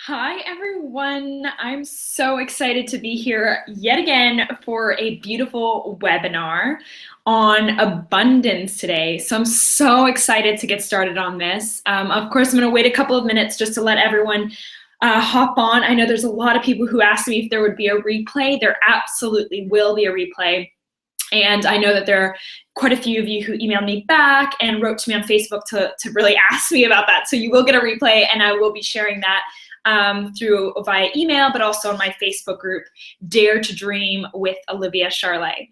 Hi, everyone. I'm so excited to be here yet again for a beautiful webinar on abundance today. So I'm so excited to get started on this. Of course, I'm going to wait a couple of minutes just to let everyone hop on. I know there's a lot of people who asked me if there would be a replay. There absolutely will be a replay. And I know that there are quite a few of you who emailed me back and wrote to me on Facebook to really ask me about that. So you will get a replay, and I will be sharing that through via email, but also on my Facebook group, Dare to Dream with Olivia Charlet.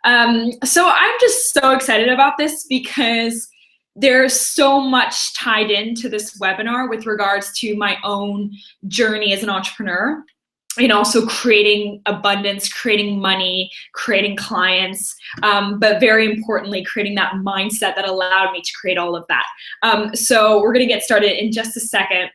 So I'm just so excited about this because there's so much tied into this webinar with regards to my own journey as an entrepreneur, and also creating abundance, creating money, creating clients, but very importantly, creating that mindset that allowed me to create all of that. So we're gonna get started in just a second,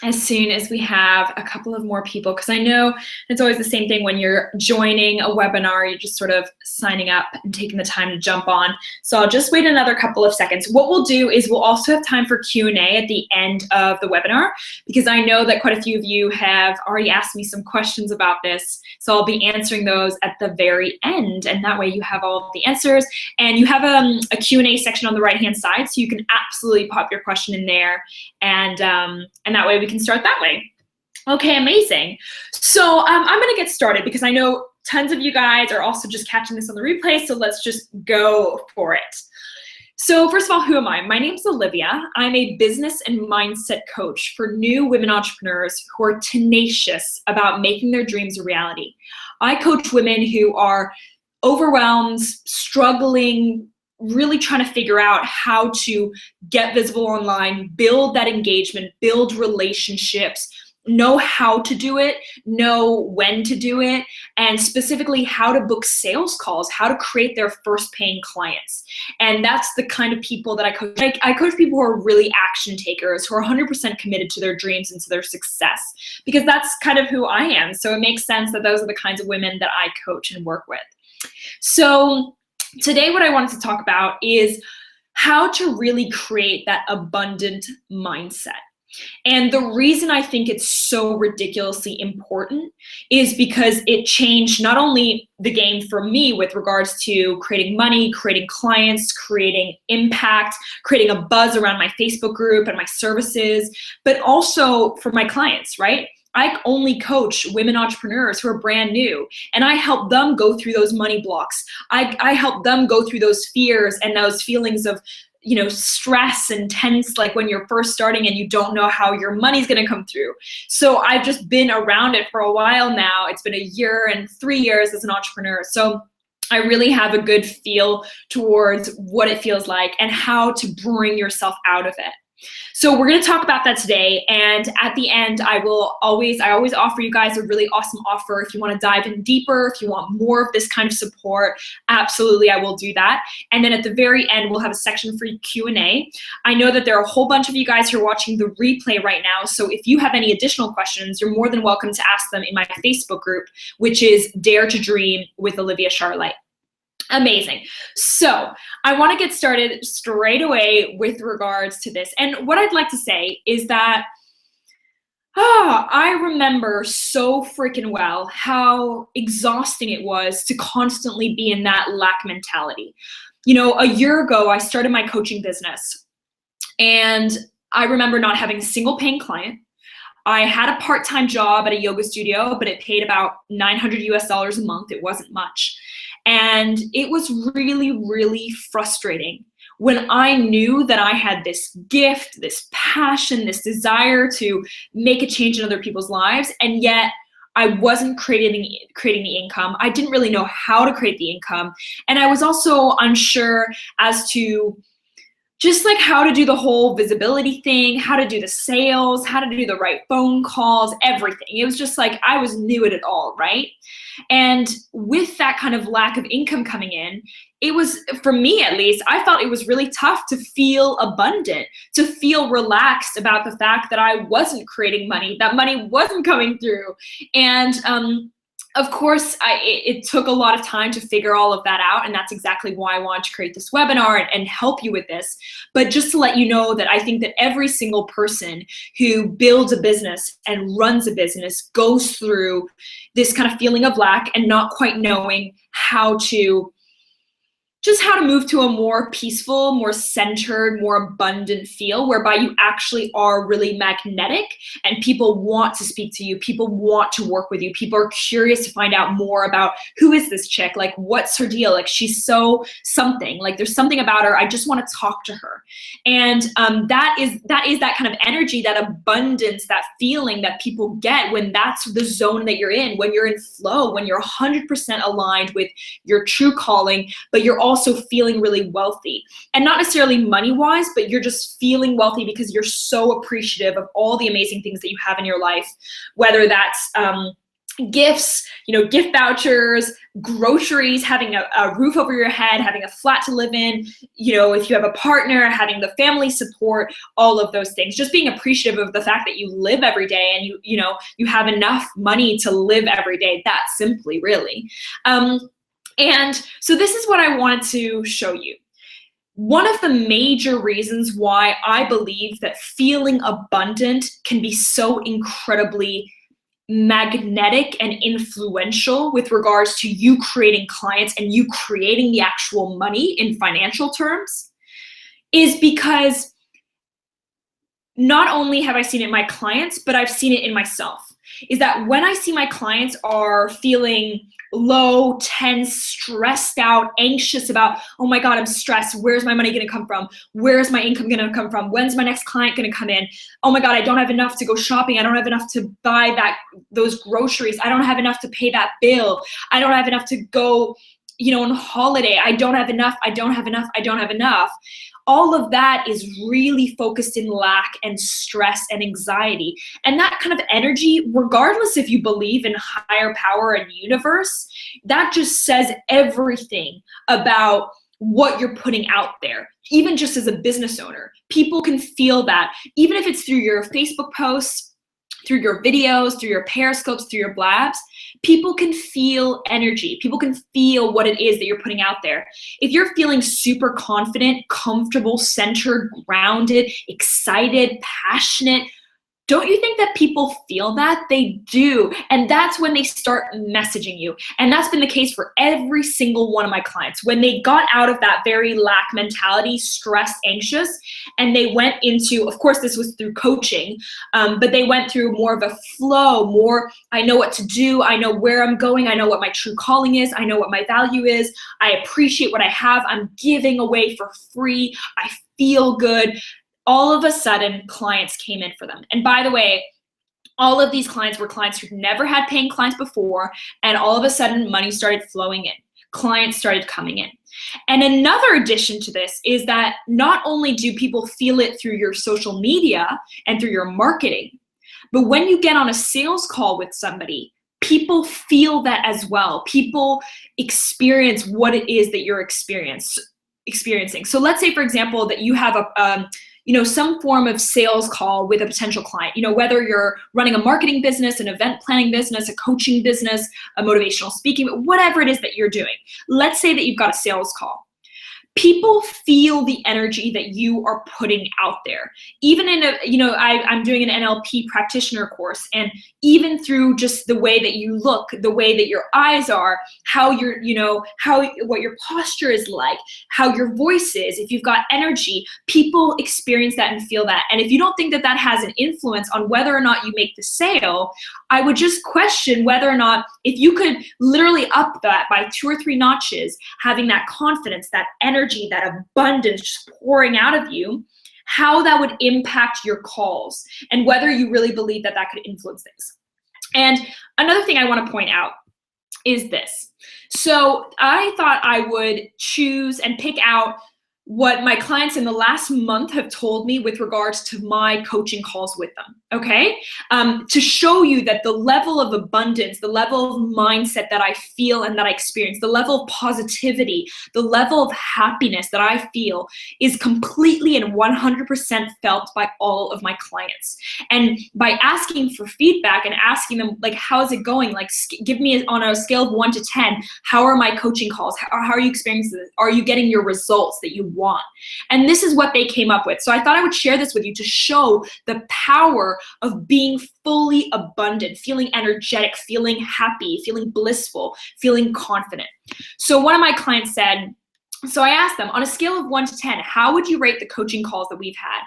as soon as we have a couple of more people, because I know it's always the same thing when you're joining a webinar, you're just sort of signing up and taking the time to jump on. So I'll just wait another couple of seconds. What we'll do is we'll also have time for Q&A at the end of the webinar, because I know that quite a few of you have already asked me some questions about this. So I'll be answering those at the very end, and that way you have all of the answers. And you have a Q&A section on the right-hand side, so you can absolutely pop your question in there, and that way we can start that way. Okay, amazing. So I'm gonna get started because I know tons of you guys are also just catching this on the replay, so let's just go for it. So first of all, who am I? My name's Olivia. I'm a business and mindset coach for new women entrepreneurs who are tenacious about making their dreams a reality. I coach women who are overwhelmed, struggling, really trying to figure out how to get visible online, build that engagement, build relationships, know how to do it, know when to do it, and specifically how to book sales calls, how to create their first paying clients. And that's the kind of people that I coach. I coach people who are really action takers, who are 100% committed to their dreams and to their success, because that's kind of who I am. So it makes sense that those are the kinds of women that I coach and work with. So today, what I wanted to talk about is how to really create that abundant mindset. And the reason I think it's so ridiculously important is because it changed not only the game for me with regards to creating money, creating clients, creating impact, creating a buzz around my Facebook group and my services, but also for my clients, right? I only coach women entrepreneurs who are brand new, and I help them go through those money blocks. I help them go through those fears and those feelings of, stress and tense, like when you're first starting and you don't know how your money's gonna come through. So I've just been around it for a while now. It's been a year and 3 years as an entrepreneur. So I really have a good feel towards what it feels like and how to bring yourself out of it. So we're going to talk about that today, and at the end I always offer you guys a really awesome offer. If you want to dive in deeper, if you want more of this kind of support, absolutely I will do that. And then at the very end we'll have a section for Q&A. I know that there are a whole bunch of you guys who are watching the replay right now, so if you have any additional questions, you're more than welcome to ask them in my Facebook group, which is Dare to Dream with Olivia Charlet. Amazing. So I want to get started straight away with regards to this. And what I'd like to say is that I remember so freaking well how exhausting it was to constantly be in that lack mentality. A year ago, I started my coaching business, and I remember not having a single paying client. I had a part-time job at a yoga studio, but it paid about $900 US a month. It wasn't much. And it was really, really frustrating when I knew that I had this gift, this passion, this desire to make a change in other people's lives, and yet I wasn't creating the income. I didn't really know how to create the income. And I was also unsure as to just like how to do the whole visibility thing, how to do the sales, how to do the right phone calls, everything. It was just like I was new at it all, right? And with that kind of lack of income coming in, it was, for me at least, I felt it was really tough to feel abundant, to feel relaxed about the fact that I wasn't creating money, that money wasn't coming through. And Of course, it took a lot of time to figure all of that out, and that's exactly why I wanted to create this webinar and help you with this. But just to let you know that I think that every single person who builds a business and runs a business goes through this kind of feeling of lack and not quite knowing how to move to a more peaceful, more centered, more abundant feel, whereby you actually are really magnetic and people want to speak to you, people want to work with you, people are curious to find out more about who is this chick, like what's her deal, like she's so something, like there's something about her, I just want to talk to her. And that is that kind of energy, that abundance, that feeling that people get when that's the zone that you're in, when you're in flow, when you're 100% aligned with your true calling, but you're also feeling really wealthy, and not necessarily money wise, but you're just feeling wealthy because you're so appreciative of all the amazing things that you have in your life, whether that's gifts, gift vouchers, groceries, having a roof over your head, having a flat to live in, if you have a partner, having the family support, all of those things, just being appreciative of the fact that you live every day and you have enough money to live every day, that simply, really. And so this is what I wanted to show you. One of the major reasons why I believe that feeling abundant can be so incredibly magnetic and influential with regards to you creating clients and you creating the actual money in financial terms is because not only have I seen it in my clients, but I've seen it in myself. Is that when I see my clients are feeling low, tense, stressed out, anxious about, oh my God, I'm stressed. Where's my money gonna come from? Where's my income gonna come from? When's my next client gonna come in? Oh my God, I don't have enough to go shopping. I don't have enough to buy those groceries. I don't have enough to pay that bill. I don't have enough to go, on holiday. I don't have enough. I don't have enough. I don't have enough. All of that is really focused in lack and stress and anxiety. And that kind of energy, regardless if you believe in higher power and universe, that just says everything about what you're putting out there. Even just as a business owner, people can feel that, even if it's through your Facebook posts, through your videos, through your periscopes, through your blabs, people can feel energy. People can feel what it is that you're putting out there. If you're feeling super confident, comfortable, centered, grounded, excited, passionate, don't you think that people feel that? They do. And that's when they start messaging you. And that's been the case for every single one of my clients. When they got out of that very lack mentality, stressed, anxious, and they went into, of course, this was through coaching, but they went through more of a flow, more, I know what to do. I know where I'm going. I know what my true calling is. I know what my value is. I appreciate what I have. I'm giving away for free. I feel good. All of a sudden, clients came in for them. And by the way, all of these clients were clients who'd never had paying clients before, and all of a sudden, money started flowing in. Clients started coming in. And another addition to this is that not only do people feel it through your social media and through your marketing, but when you get on a sales call with somebody, people feel that as well. People experience what it is that you're experiencing. So let's say, for example, that you have some form of sales call with a potential client, whether you're running a marketing business, an event planning business, a coaching business, a motivational speaking, whatever it is that you're doing. Let's say that you've got a sales call. People feel the energy that you are putting out there. Even in I'm doing an NLP practitioner course, and even through just the way that you look, the way that your eyes are, how what your posture is like, how your voice is, if you've got energy, people experience that and feel that. And if you don't think that that has an influence on whether or not you make the sale, I would just question whether or not, if you could literally up that by 2 or 3 notches, having that confidence, that energy, that abundance just pouring out of you, how that would impact your calls and whether you really believe that that could influence things. And another thing I want to point out is this. So I thought I would choose and pick out what my clients in the last month have told me with regards to my coaching calls with them, okay? To show you that the level of abundance, the level of mindset that I feel and that I experience, the level of positivity, the level of happiness that I feel is completely and 100% felt by all of my clients. And by asking for feedback and asking them, like, how's it going? Like, give me on a scale of 1 to 10, how are my coaching calls? How are you experiencing this? Are you getting your results that you want? And this is what they came up with. So I thought I would share this with you to show the power of being fully abundant, feeling energetic, feeling happy, feeling blissful, feeling confident. So one of my clients said, so I asked them, on a scale of 1 to 10, how would you rate the coaching calls that we've had?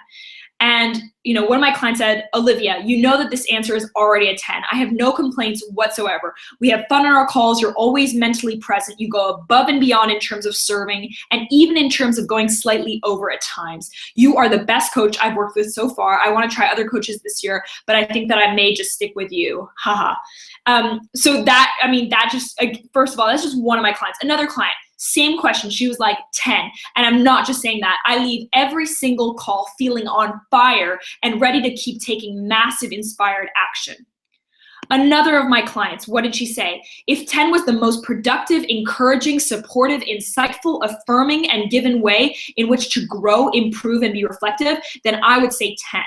And one of my clients said, Olivia, you know that this answer is already a 10. I have no complaints whatsoever. We have fun on our calls. You're always mentally present. You go above and beyond in terms of serving and even in terms of going slightly over at times. You are the best coach I've worked with so far. I want to try other coaches this year, but I think that I may just stick with you. Haha. So that, that just, first of all, that's just one of my clients. Another client, same question. She was like 10. And I'm not just saying that. I leave every single call feeling on fire and ready to keep taking massive inspired action. Another of my clients, what did she say? If 10 was the most productive, encouraging, supportive, insightful, affirming, and given way in which to grow, improve, and be reflective, then I would say 10.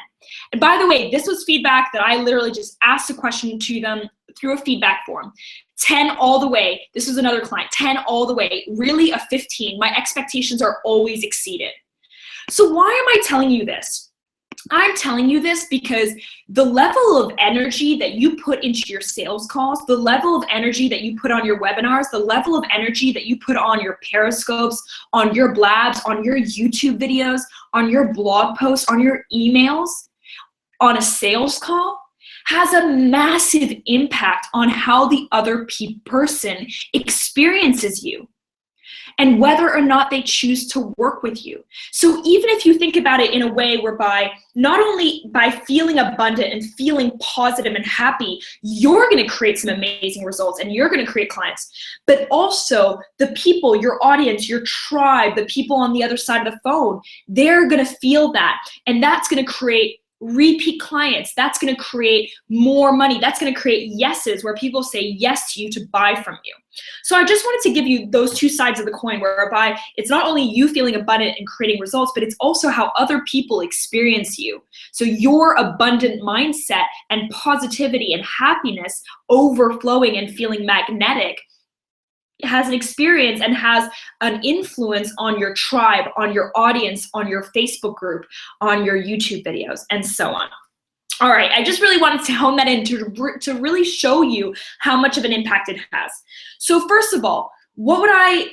And by the way, this was feedback that I literally just asked a question to them through a feedback form. 10 all the way. This was another client. 10 all the way. Really a 15. My expectations are always exceeded. So why am I telling you this? I'm telling you this because the level of energy that you put into your sales calls, the level of energy that you put on your webinars, the level of energy that you put on your periscopes, on your blabs, on your YouTube videos, on your blog posts, on your emails, on a sales call, has a massive impact on how the other person experiences you and whether or not they choose to work with you. So even if you think about it in a way whereby not only by feeling abundant and feeling positive and happy, you're going to create some amazing results and you're going to create clients, but also the people, your audience, your tribe, the people on the other side of the phone, they're going to feel that, and that's going to create repeat clients. That's going to create more money. That's going to create yeses where people say yes to you to buy from you. So I just wanted to give you those two sides of the coin whereby it's not only you feeling abundant and creating results, but it's also how other people experience you. So your abundant mindset and positivity and happiness overflowing and feeling magnetic has an experience and has an influence on your tribe, on your audience, on your Facebook group, on your YouTube videos, and so on. All right, I just really wanted to hone that in to really show you how much of an impact it has. So first of all, what would I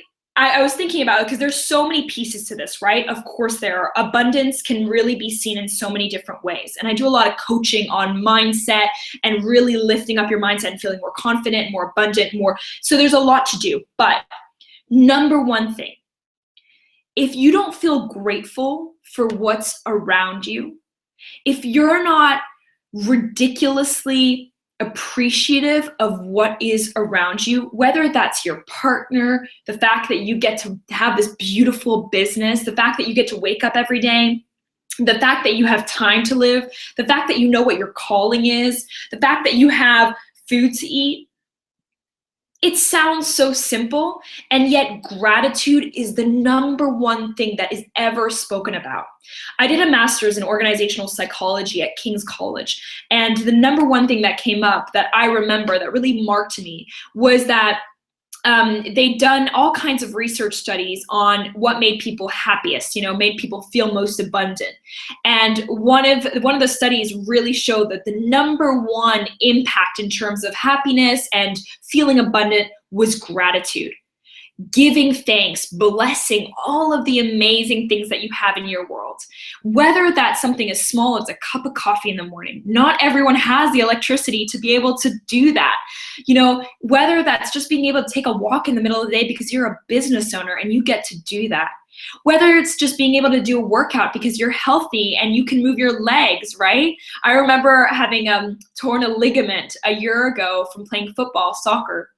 was thinking about, because there's so many pieces to this, right? Of course there are. Abundance can really be seen in so many different ways. And I do a lot of coaching on mindset and really lifting up your mindset and feeling more confident, more abundant, more. So there's a lot to do. But number one thing, if you don't feel grateful for what's around you, if you're not ridiculously appreciative of what is around you, whether that's your partner, the fact that you get to have this beautiful business, the fact that you get to wake up every day, the fact that you have time to live, the fact that you know what your calling is, the fact that you have food to eat. It sounds so simple, and yet gratitude is the number one thing that is ever spoken about. I did a master's in organizational psychology at King's College, and the number one thing that came up that I remember that really marked me was that they'd done all kinds of research studies on what made people happiest, made people feel most abundant. And one of the studies really showed that the number one impact in terms of happiness and feeling abundant was gratitude. Giving thanks, blessing all of the amazing things that you have in your world. Whether that's something as small as a cup of coffee in the morning. Not everyone has the electricity to be able to do that. Whether that's just being able to take a walk in the middle of the day because you're a business owner and you get to do that. Whether it's just being able to do a workout because you're healthy and you can move your legs, right? I remember having torn a ligament a year ago from playing football, soccer.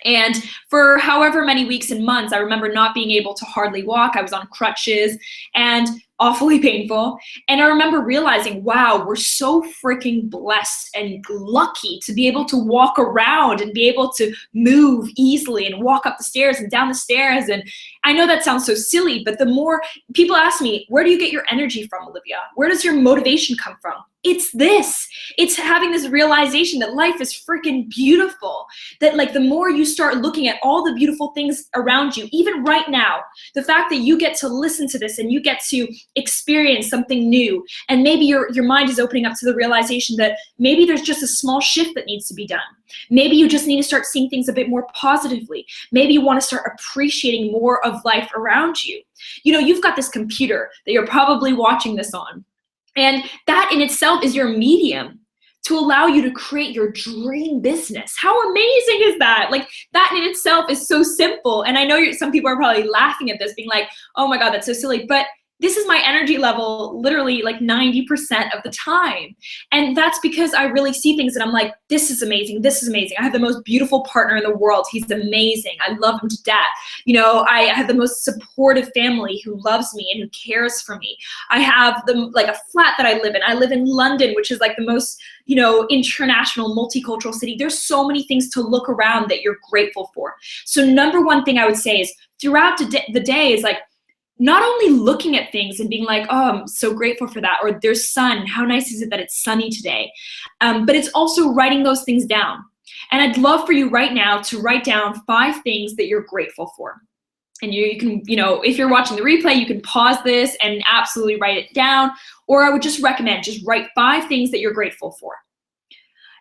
And for however many weeks and months, I remember not being able to hardly walk. I was on crutches and awfully painful. And I remember realizing, wow, we're so freaking blessed and lucky to be able to walk around and be able to move easily and walk up the stairs and down the stairs. And I know that sounds so silly, but the more people ask me, where do you get your energy from, Olivia? Where does your motivation come from? It's this. It's having this realization that life is freaking beautiful. That like the more you start looking at all the beautiful things around you, even right now, the fact that you get to listen to this and you get to experience something new, and maybe your mind is opening up to the realization that maybe there's just a small shift that needs to be done. Maybe you just need to start seeing things a bit more positively. Maybe you want to start appreciating more of life around you. You know, you've got this computer that you're probably watching this on. And that in itself is your medium to allow you to create your dream business. How amazing is that? Like that in itself is so simple. And I know some people are probably laughing at this, being like, oh my God, that's so silly. But this is my energy level literally like 90% of the time. And that's because I really see things and I'm like, this is amazing. This is amazing. I have the most beautiful partner in the world. He's amazing. I love him to death. You know, I have the most supportive family who loves me and who cares for me. I have like a flat that I live in. I live in London, which is like the most, you know, international, multicultural city. There's so many things to look around that you're grateful for. So number one thing I would say is throughout the day is like, not only looking at things and being like, oh, I'm so grateful for that, or there's sun, how nice is it that it's sunny today? But it's also writing those things down. And I'd love for you right now to write down 5 things that you're grateful for. And you can, you know, if you're watching the replay, you can pause this and absolutely write it down. Or I would just recommend, just write 5 things that you're grateful for.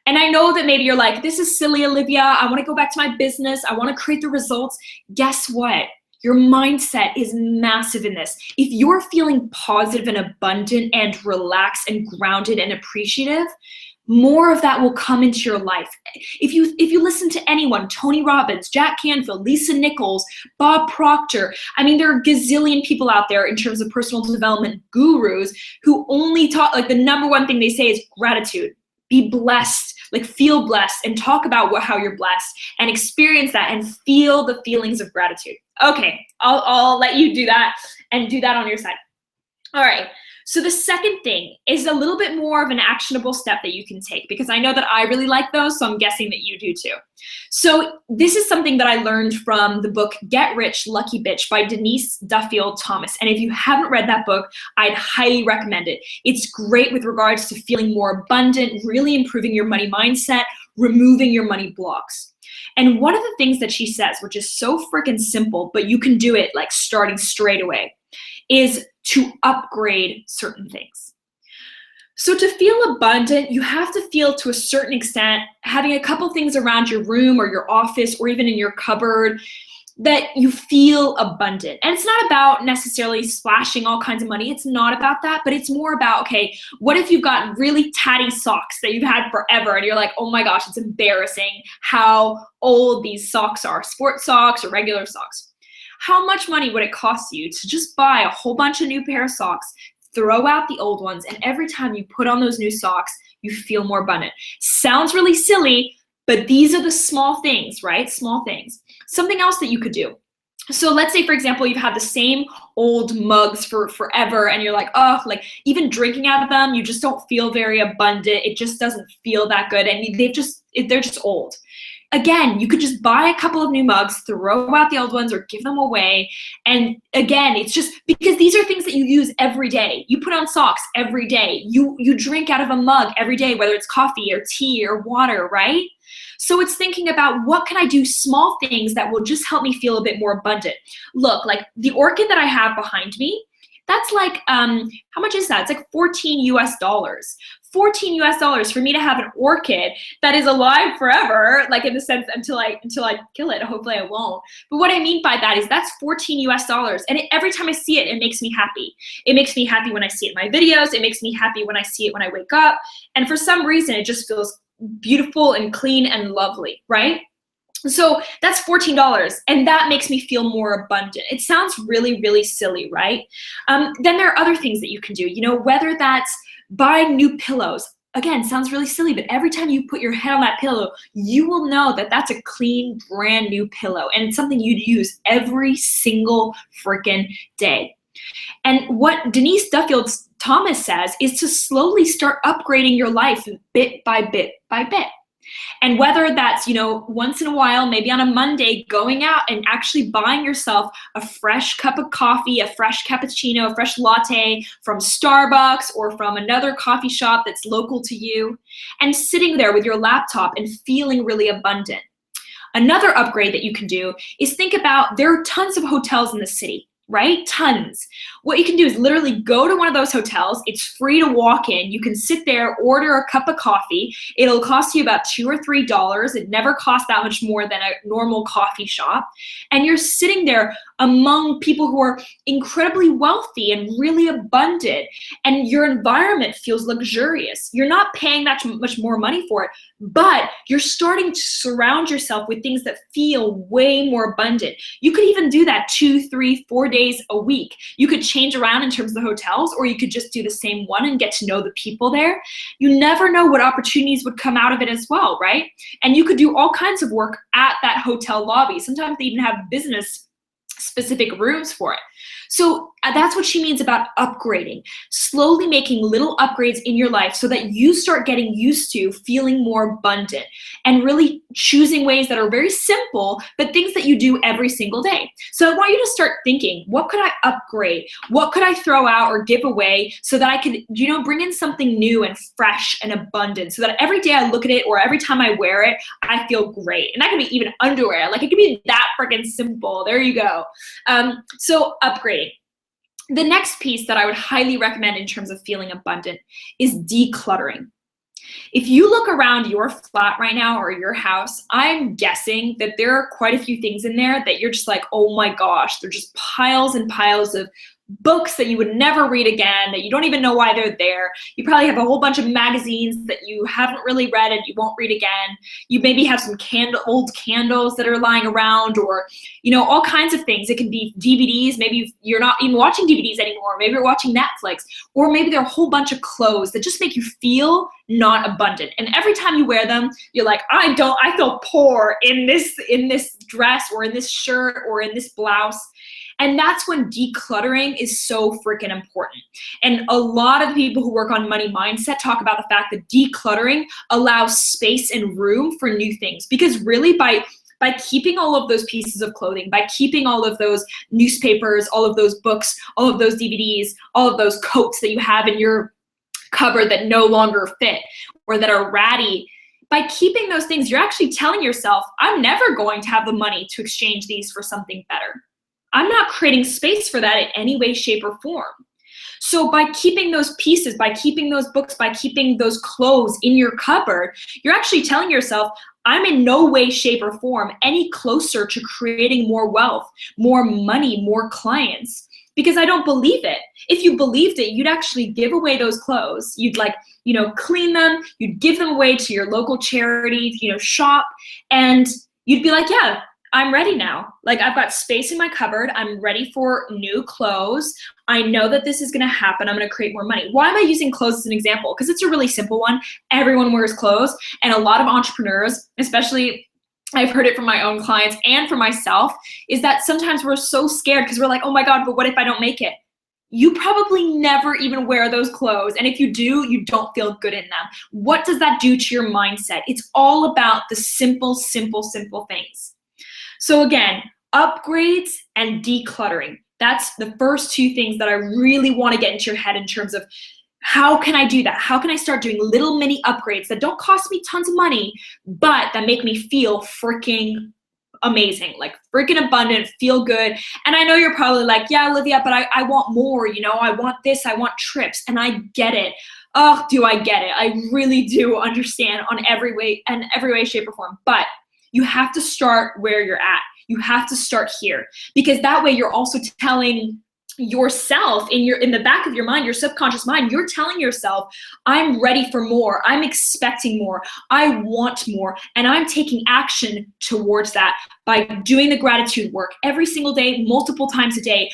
And I know that maybe you're like, this is silly, Olivia. I want to go back to my business. I want to create the results. Guess what? Your mindset is massive in this. If you're feeling positive and abundant and relaxed and grounded and appreciative, more of that will come into your life. If you listen to anyone, Tony Robbins, Jack Canfield, Lisa Nichols, Bob Proctor, I mean, there are gazillion people out there in terms of personal development gurus who only talk, like the number one thing they say is gratitude. Be blessed, like feel blessed, and talk about how you're blessed and experience that and feel the feelings of gratitude. Okay, I'll let you do that and do that on your side. All right, so the second thing is a little bit more of an actionable step that you can take, because I know that I really like those, so I'm guessing that you do too. So this is something that I learned from the book Get Rich, Lucky Bitch by Denise Duffield Thomas. And if you haven't read that book, I'd highly recommend it. It's great with regards to feeling more abundant, really improving your money mindset, removing your money blocks. And one of the things that she says, which is so freaking simple, but you can do it like starting straight away, is to upgrade certain things. So to feel abundant, you have to feel to a certain extent, having a couple things around your room or your office or even in your cupboard that you feel abundant. And it's not about necessarily splashing all kinds of money. It's not about that, but it's more about, okay, what if you've got really tatty socks that you've had forever and you're like, oh my gosh, it's embarrassing how old these socks are, sports socks or regular socks. How much money would it cost you to just buy a whole bunch of new pair of socks, throw out the old ones, and every time you put on those new socks, you feel more abundant? Sounds really silly, but these are the small things, right? Small things. Something else that you could do. So let's say, for example, you've had the same old mugs for forever and you're like, oh, like even drinking out of them, you just don't feel very abundant. It just doesn't feel that good. And they're just old. Again, you could just buy a couple of new mugs, throw out the old ones or give them away. And again, it's just because these are things that you use every day. You put on socks every day. You drink out of a mug every day, whether it's coffee or tea or water, right? So it's thinking about what can I do, small things that will just help me feel a bit more abundant. Look, like the orchid that I have behind me, that's like, how much is that? It's like $14 US. $14 US for me to have an orchid that is alive forever, like in the sense until I kill it. Hopefully I won't. But what I mean by that is that's $14 US. And every time I see it, it makes me happy. It makes me happy when I see it in my videos. It makes me happy when I see it when I wake up. And for some reason, it just feels beautiful and clean and lovely, right? So that's $14, and that makes me feel more abundant. It sounds really, really silly, right? Then there are other things that you can do, you know, whether that's buying new pillows. again, sounds really silly, but every time you put your head on that pillow, you will know that that's a clean, brand new pillow, and it's something you'd use every single freaking day. And what Denise Duffield Thomas says is to slowly start upgrading your life bit by bit by bit. And whether that's, once in a while, maybe on a Monday, going out and actually buying yourself a fresh cup of coffee, a fresh cappuccino, a fresh latte from Starbucks or from another coffee shop that's local to you, and sitting there with your laptop and feeling really abundant. Another upgrade that you can do is think about, there are tons of hotels in the city, right? Tons. What you can do is literally go to one of those hotels. It's free to walk in. You can sit there, order a cup of coffee. It'll cost you about $2 or $3. It never costs that much more than a normal coffee shop. And you're sitting there among people who are incredibly wealthy and really abundant, and your environment feels luxurious. You're not paying that much more money for it, but you're starting to surround yourself with things that feel way more abundant. You could even do that 2, 3, 4 days a week. You could change around in terms of the hotels, or you could just do the same one and get to know the people there. You never know what opportunities would come out of it as well, right? And you could do all kinds of work at that hotel lobby. Sometimes they even have business specific rooms for it. So that's what she means about upgrading, slowly making little upgrades in your life so that you start getting used to feeling more abundant and really choosing ways that are very simple, but things that you do every single day. So I want you to start thinking, what could I upgrade? What could I throw out or give away so that I could, bring in something new and fresh and abundant so that every day I look at it or every time I wear it, I feel great. And that could be even underwear. Like, it could be that freaking simple. There you go. So upgrading. The next piece that I would highly recommend in terms of feeling abundant is decluttering. If you look around your flat right now or your house, I'm guessing that there are quite a few things in there that you're just like, oh my gosh, they're just piles and piles of books that you would never read again, that you don't even know why they're there. You probably have a whole bunch of magazines that you haven't really read and you won't read again. You maybe have some old candles that are lying around, or all kinds of things. It can be DVDs. Maybe you're not even watching DVDs anymore. Maybe you're watching Netflix, or maybe there are a whole bunch of clothes that just make you feel not abundant. And every time you wear them, you're like, I feel poor in this dress or in this shirt or in this blouse. And that's when decluttering is so freaking important. And a lot of people who work on money mindset talk about the fact that decluttering allows space and room for new things. Because really, by keeping all of those pieces of clothing, by keeping all of those newspapers, all of those books, all of those DVDs, all of those coats that you have in your cupboard that no longer fit or that are ratty, by keeping those things, you're actually telling yourself, I'm never going to have the money to exchange these for something better. I'm not creating space for that in any way, shape, or form. So by keeping those pieces, by keeping those books, by keeping those clothes in your cupboard, you're actually telling yourself, I'm in no way, shape, or form any closer to creating more wealth, more money, more clients, because I don't believe it. If you believed it, you'd actually give away those clothes. You'd clean them, you'd give them away to your local charity, shop, and you'd be like, yeah, I'm ready now. Like, I've got space in my cupboard. I'm ready for new clothes. I know that this is going to happen. I'm going to create more money. Why am I using clothes as an example? Because it's a really simple one. Everyone wears clothes, and a lot of entrepreneurs, especially I've heard it from my own clients and for myself, is that sometimes we're so scared because we're like, oh my God, but what if I don't make it? You probably never even wear those clothes. And if you do, you don't feel good in them. What does that do to your mindset? It's all about the simple, simple, simple things. So again, upgrades and decluttering. That's the first two things that I really want to get into your head in terms of how can I do that? How can I start doing little mini upgrades that don't cost me tons of money, but that make me feel freaking amazing, like freaking abundant, feel good. And I know you're probably like, yeah, Olivia, but I want more, I want this, I want trips, and I get it. Oh, do I get it? I really do understand on every way, shape, or form. But you have to start where you're at. You have to start here, because that way you're also telling yourself in the back of your mind, your subconscious mind, you're telling yourself, I'm ready for more. I'm expecting more. I want more. And I'm taking action towards that by doing the gratitude work every single day, multiple times a day,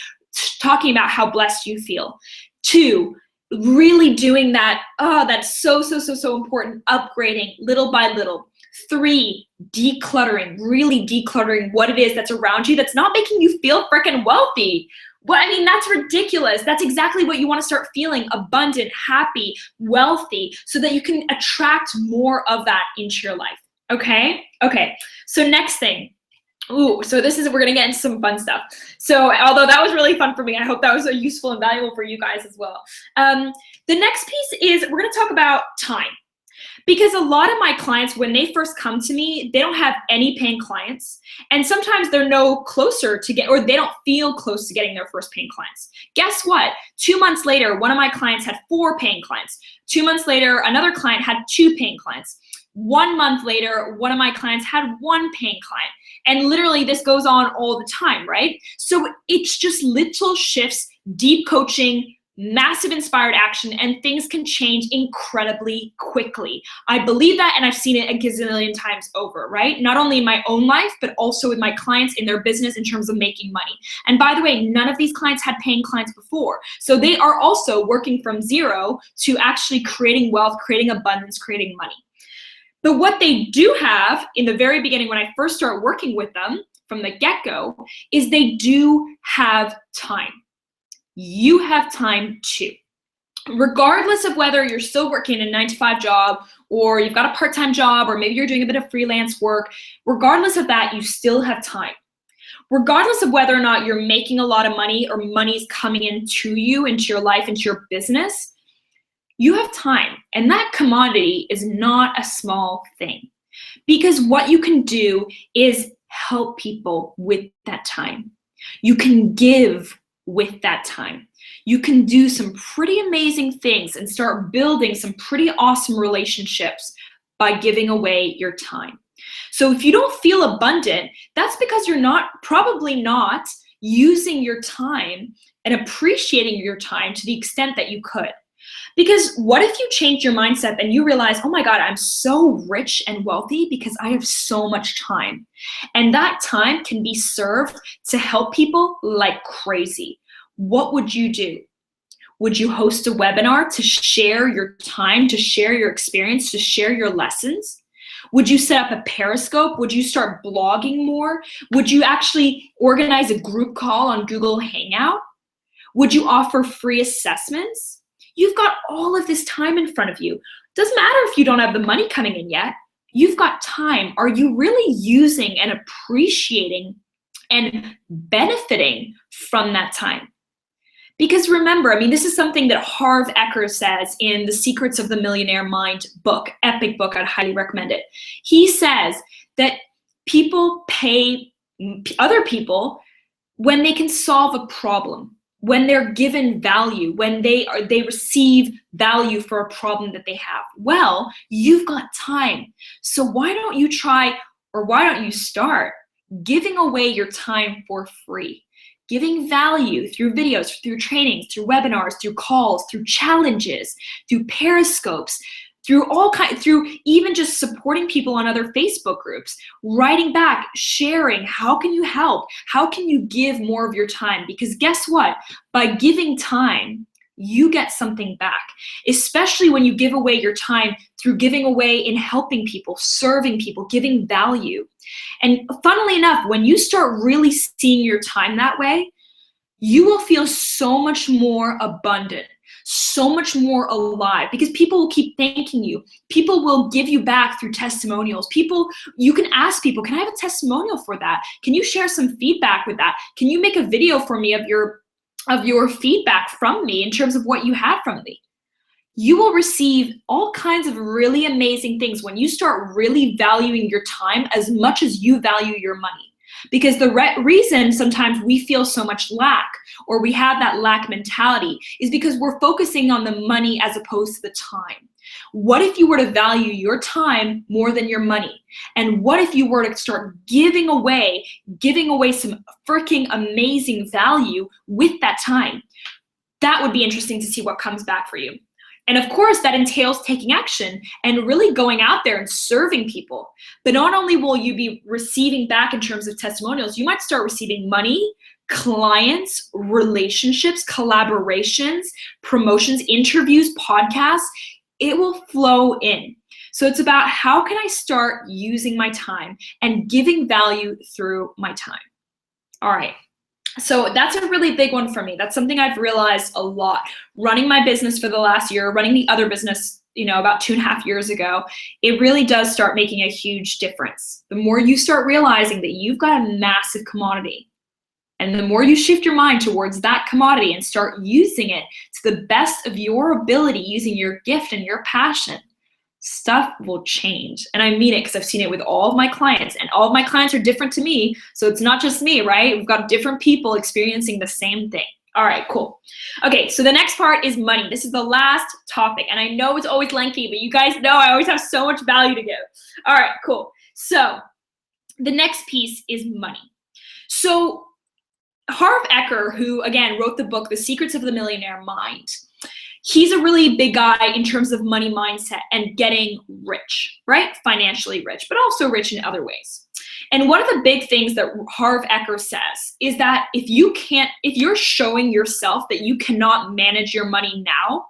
talking about how blessed you feel. 2, really doing that, that's so important, upgrading little by little. 3, decluttering, really decluttering what it is that's around you that's not making you feel freaking wealthy. Well, I mean, that's ridiculous. That's exactly what you want to start feeling: abundant, happy, wealthy, so that you can attract more of that into your life. Okay? Okay. So next thing. Ooh, so we're gonna get into some fun stuff. So although that was really fun for me, I hope that was useful and valuable for you guys as well. The next piece is we're gonna talk about time. Because a lot of my clients, when they first come to me, they don't have any paying clients. And sometimes they're no closer to or they don't feel close to getting their first paying clients. Guess what? 2 months later, one of my clients had 4 paying clients. 2 months later, another client had 2 paying clients. 1 month later, one of my clients had 1 paying client. And literally this goes on all the time, right? So it's just little shifts, deep coaching, massive inspired action, and things can change incredibly quickly. I believe that, and I've seen it a gazillion times over, right? Not only in my own life, but also with my clients in their business in terms of making money. And by the way, none of these clients had paying clients before. So they are also working from zero to actually creating wealth, creating abundance, creating money. But what they do have in the very beginning, when I first start working with them from the get-go, is they do have time. You have time too. Regardless of whether you're still working a 9-to-5 job, or you've got a part-time job, or maybe you're doing a bit of freelance work, regardless of that, you still have time. Regardless of whether or not you're making a lot of money or money's coming into you, into your life, into your business, you have time. And that commodity is not a small thing. Because what you can do is help people with that time. You can give with that time. You can do some pretty amazing things and start building some pretty awesome relationships by giving away your time. So if you don't feel abundant, that's because you're probably not using your time and appreciating your time to the extent that you could. Because what if you change your mindset and you realize, oh my God, I'm so rich and wealthy because I have so much time. And that time can be served to help people like crazy. What would you do? Would you host a webinar to share your time, to share your experience, to share your lessons? Would you set up a Periscope? Would you start blogging more? Would you actually organize a group call on Google Hangout? Would you offer free assessments? You've got all of this time in front of you. Doesn't matter if you don't have the money coming in yet. You've got time. Are you really using and appreciating and benefiting from that time? Because remember, I mean, this is something that Harv Eker says in The Secrets of the Millionaire Mind book, epic book, I'd highly recommend it. He says that people pay other people when they can solve a problem, when they're given value, when they receive value for a problem that they have. Well, you've got time. So why don't you try, or why don't you start giving away your time for free? Giving value through videos, through trainings, through webinars, through calls, through challenges, through Periscopes, through even just supporting people on other Facebook groups, writing back, sharing. How can you help? How can you give more of your time? Because guess what? By giving time, you get something back, especially when you give away your time through giving away in helping people, serving people, giving value. And funnily enough, when you start really seeing your time that way, you will feel so much more abundant, so much more alive, because people will keep thanking you. People will give you back through testimonials. You can ask people, can I have a testimonial for that? Can you share some feedback with that? Can you make a video for me of your feedback from me in terms of what you had from me? You will receive all kinds of really amazing things when you start really valuing your time as much as you value your money. Because the reason sometimes we feel so much lack, or we have that lack mentality, is because we're focusing on the money as opposed to the time. What if you were to value your time more than your money? And what if you were to start giving away some freaking amazing value with that time? That would be interesting to see what comes back for you. And of course, that entails taking action and really going out there and serving people. But not only will you be receiving back in terms of testimonials, you might start receiving money, clients, relationships, collaborations, promotions, interviews, podcasts, it will flow in. So it's about how can I start using my time and giving value through my time. All right. So that's a really big one for me. That's something I've realized a lot. Running my business for the last year, running the other business, about 2.5 years ago, it really does start making a huge difference. The more you start realizing that you've got a massive commodity, and the more you shift your mind towards that commodity and start using it to the best of your ability, using your gift and your passion, stuff will change. And I mean it because I've seen it with all of my clients, and all of my clients are different to me. So it's not just me, right? We've got different people experiencing the same thing. All right, cool. Okay, so the next part is money. This is the last topic. And I know it's always lengthy, but you guys know I always have so much value to give. All right, cool. So the next piece is money. So Harv Eker, who again wrote the book, The Secrets of the Millionaire Mind, he's a really big guy in terms of money mindset and getting rich, right? Financially rich, but also rich in other ways. And one of the big things that Harv Eker says is that if you're showing yourself that you cannot manage your money now,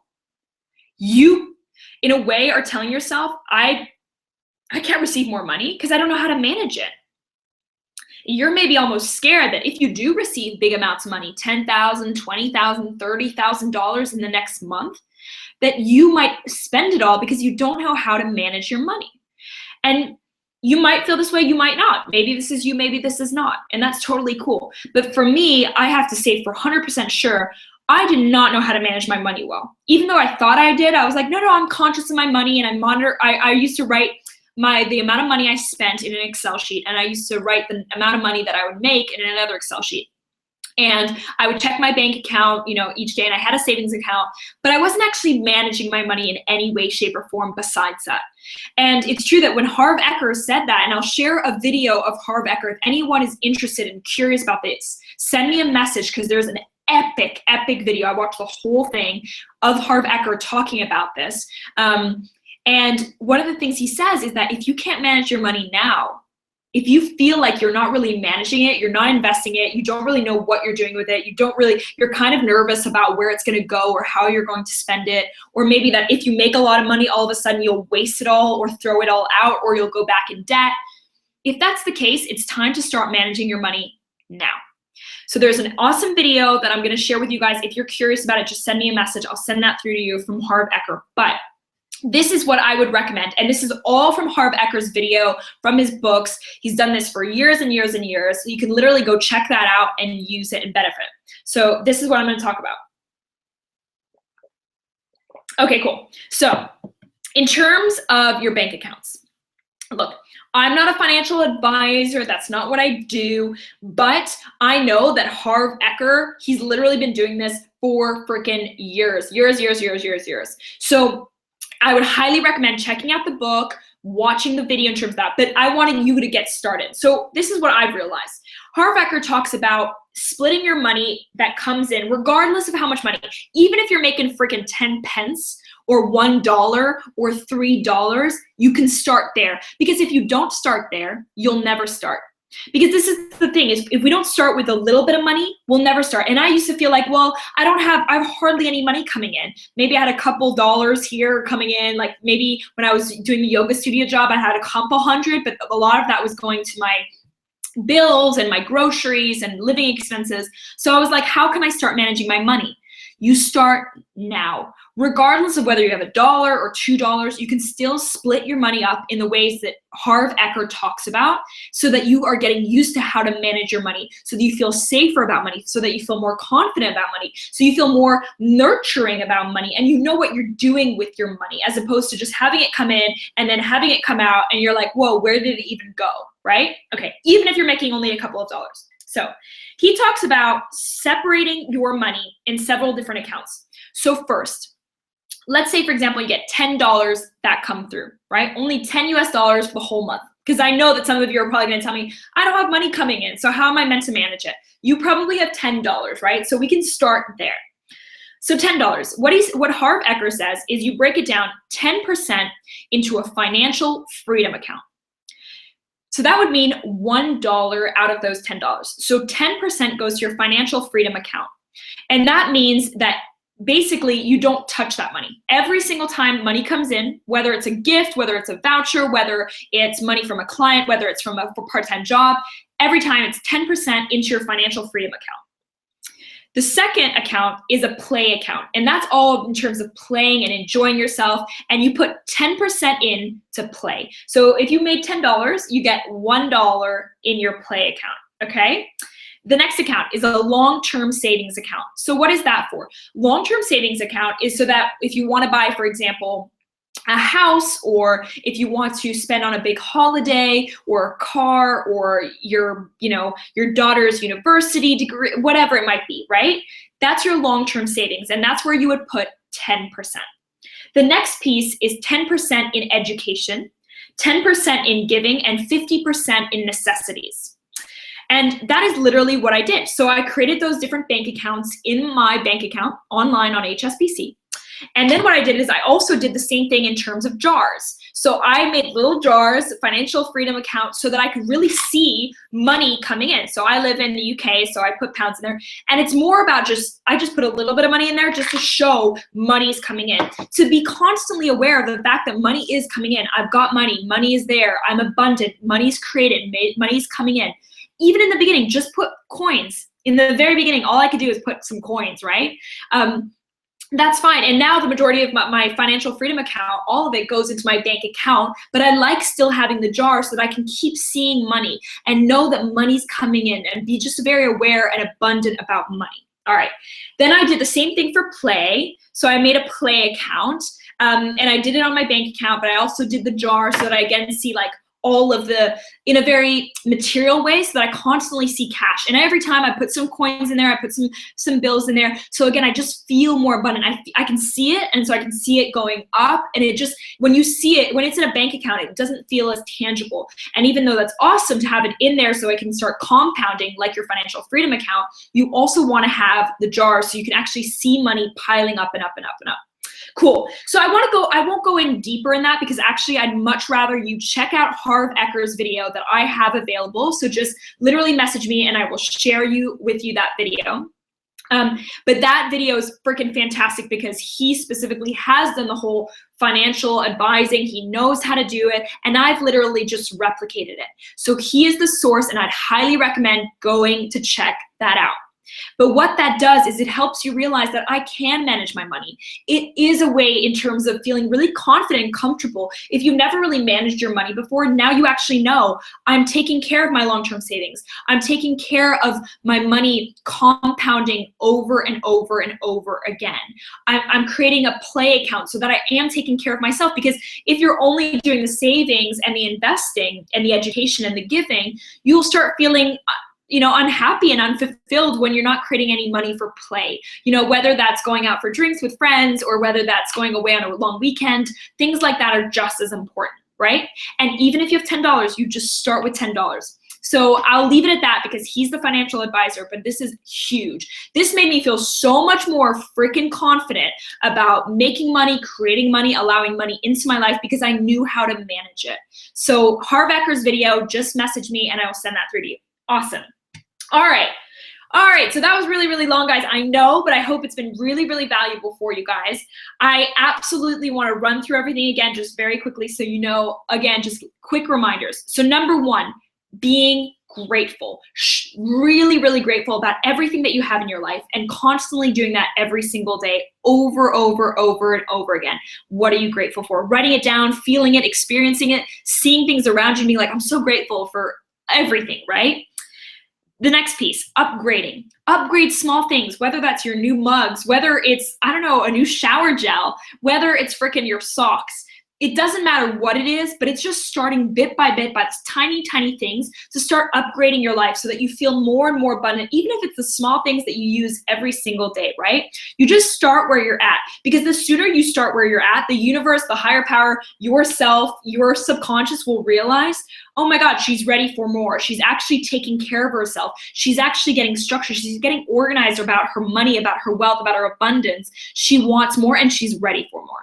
you, in a way, are telling yourself, I can't receive more money because I don't know how to manage it. You're maybe almost scared that if you do receive big amounts of money, $10,000, $20,000, $30,000 in the next month, that you might spend it all because you don't know how to manage your money. And you might feel this way, you might not. Maybe this is you, maybe this is not. And that's totally cool. But for me, I have to say for 100% sure, I did not know how to manage my money well. Even though I thought I did, I was like, no, I'm conscious of my money and I monitor. I used to write the amount of money I spent in an Excel sheet, and I used to write the amount of money that I would make in another Excel sheet. And I would check my bank account, each day, and I had a savings account, but I wasn't actually managing my money in any way, shape, or form besides that. And it's true that when Harv Eker said that, and I'll share a video of Harv Eker, if anyone is interested and curious about this, send me a message because there's an epic video. I watched the whole thing of Harv Eker talking about this. And one of the things he says is that if you can't manage your money now, if you feel like you're not really managing it, you're not investing it, you don't really know what you're doing with it, you're kind of nervous about where it's going to go or how you're going to spend it, or maybe that if you make a lot of money, all of a sudden you'll waste it all or throw it all out or you'll go back in debt. If that's the case, it's time to start managing your money now. So there's an awesome video that I'm going to share with you guys. If you're curious about it, just send me a message. I'll send that through to you from Harv Eker. But this is what I would recommend. And this is all from Harv Eker's video, from his books. He's done this for years and years and years. So you can literally go check that out and use it and benefit. So this is what I'm going to talk about. Okay, cool. So in terms of your bank accounts, look, I'm not a financial advisor. That's not what I do. But I know that Harv Eker, he's literally been doing this for freaking years. So I would highly recommend checking out the book, watching the video in terms of that, but I wanted you to get started. So this is what I've realized. Harv Eker talks about splitting your money that comes in, regardless of how much money, even if you're making freaking 10 pence or $1 or $3, you can start there. Because if you don't start there, you'll never start. Because this is the thing, is if we don't start with a little bit of money, we'll never start. And I used to feel like, well, I have hardly any money coming in. Maybe I had a couple dollars here coming in, like maybe when I was doing the yoga studio job, I had a couple hundred, but a lot of that was going to my bills and my groceries and living expenses. So I was like, how can I start managing my money? You start now. Regardless of whether you have $1 or $2, you can still split your money up in the ways that Harv Eker talks about, so that you are getting used to how to manage your money, so that you feel safer about money, so that you feel more confident about money, so you feel more nurturing about money, and you know what you're doing with your money, as opposed to just having it come in and then having it come out and you're like, whoa, where did it even go, right? Okay, even if you're making only a couple of dollars. So he talks about separating your money in several different accounts. So first, let's say, for example, you get $10 that come through, right? Only $10 US the whole month. Because I know that some of you are probably going to tell me, I don't have money coming in, so how am I meant to manage it? You probably have $10, right? So we can start there. So $10, what Harv Eker says is you break it down 10% into a financial freedom account. So that would mean $1 out of those $10. So 10% goes to your financial freedom account. And that means that basically you don't touch that money. Every single time money comes in, whether it's a gift, whether it's a voucher, whether it's money from a client, whether it's from a part-time job, every time it's 10% into your financial freedom account. The second account is a play account, and that's all in terms of playing and enjoying yourself, and you put 10% in to play. So if you made $10, you get $1 in your play account, okay? The next account is a long-term savings account. So what is that for? Long-term savings account is so that if you want to buy, for example, a house, or if you want to spend on a big holiday or a car or your daughter's university degree, whatever it might be, right? That's your long-term savings, and that's where you would put 10%. The next piece is 10% in education, 10% in giving, and 50% in necessities. And that is literally what I did. So I created those different bank accounts in my bank account online on HSBC. And then what I did is I also did the same thing in terms of jars. So I made little jars, financial freedom account, so that I could really see money coming in. So I live in the UK, so I put pounds in there. And it's more about I just put a little bit of money in there just to show money's coming in. To be constantly aware of the fact that money is coming in. I've got money, money is there, I'm abundant, money's created, money's coming in. Even in the beginning, just put coins. In the very beginning, all I could do is put some coins, right? That's fine. And now the majority of my financial freedom account, all of it goes into my bank account, but I like still having the jar so that I can keep seeing money and know that money's coming in and be just very aware and abundant about money. All right. Then I did the same thing for play. So I made a play account and I did it on my bank account, but I also did the jar so that I again see like all of in a very material way so that I constantly see cash. And every time I put some coins in there, I put some bills in there. So again, I just feel more abundant. I can see it, and so I can see it going up. And it just, when you see it, when it's in a bank account, it doesn't feel as tangible. And even though that's awesome to have it in there so it can start compounding like your financial freedom account, you also want to have the jar so you can actually see money piling up and up and up and up. Cool. So I won't go in deeper in that because actually I'd much rather you check out Harv Eker's video that I have available. So just literally message me and I will share with you that video. But that video is freaking fantastic because he specifically has done the whole financial advising. He knows how to do it, and I've literally just replicated it. So he is the source, and I'd highly recommend going to check that out. But what that does is it helps you realize that I can manage my money. It is a way in terms of feeling really confident and comfortable. If you've never really managed your money before, now you actually know I'm taking care of my long-term savings. I'm taking care of my money compounding over and over and over again. I'm creating a play account so that I am taking care of myself, because if you're only doing the savings and the investing and the education and the giving, you'll start feeling unhappy and unfulfilled when you're not creating any money for play. Whether that's going out for drinks with friends or whether that's going away on a long weekend, things like that are just as important, right? And even if you have $10, you just start with $10. So I'll leave it at that because he's the financial advisor, but this is huge. This made me feel so much more freaking confident about making money, creating money, allowing money into my life because I knew how to manage it. So Harv Eker's video, just message me and I will send that through to you. Awesome. All right, so that was really, really long, guys. I know, but I hope it's been really, really valuable for you guys. I absolutely want to run through everything again just very quickly so you know, again, just quick reminders. So number one, being grateful. Really, really grateful about everything that you have in your life and constantly doing that every single day over and over again. What are you grateful for? Writing it down, feeling it, experiencing it, seeing things around you and being like, I'm so grateful for everything, right? The next piece, upgrading. Upgrade small things, whether that's your new mugs, whether it's, a new shower gel, whether it's freaking your socks. It doesn't matter what it is, but it's just starting bit by bit by tiny, tiny things to start upgrading your life so that you feel more and more abundant, even if it's the small things that you use every single day, right? You just start where you're at, because the sooner you start where you're at, the universe, the higher power, yourself, your subconscious will realize, oh my God, she's ready for more. She's actually taking care of herself. She's actually getting structured. She's getting organized about her money, about her wealth, about her abundance. She wants more and she's ready for more.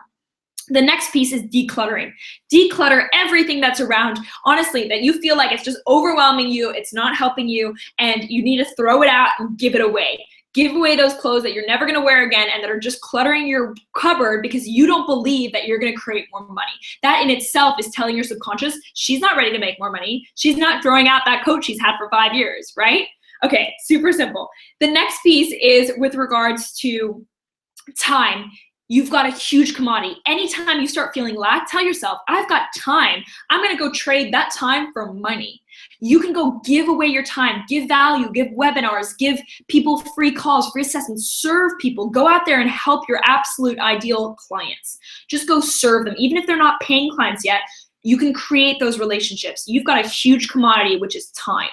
The next piece is decluttering. Declutter everything that's around, honestly, that you feel like it's just overwhelming you, it's not helping you, and you need to throw it out and give it away. Give away those clothes that you're never gonna wear again and that are just cluttering your cupboard because you don't believe that you're gonna create more money. That in itself is telling your subconscious, she's not ready to make more money. She's not throwing out that coat she's had for 5 years, right? Okay, super simple. The next piece is with regards to time. You've got a huge commodity. Anytime you start feeling lack, tell yourself, I've got time. I'm gonna go trade that time for money. You can go give away your time, give value, give webinars, give people free calls, free assessments, serve people. Go out there and help your absolute ideal clients. Just go serve them. Even if they're not paying clients yet, you can create those relationships. You've got a huge commodity, which is time.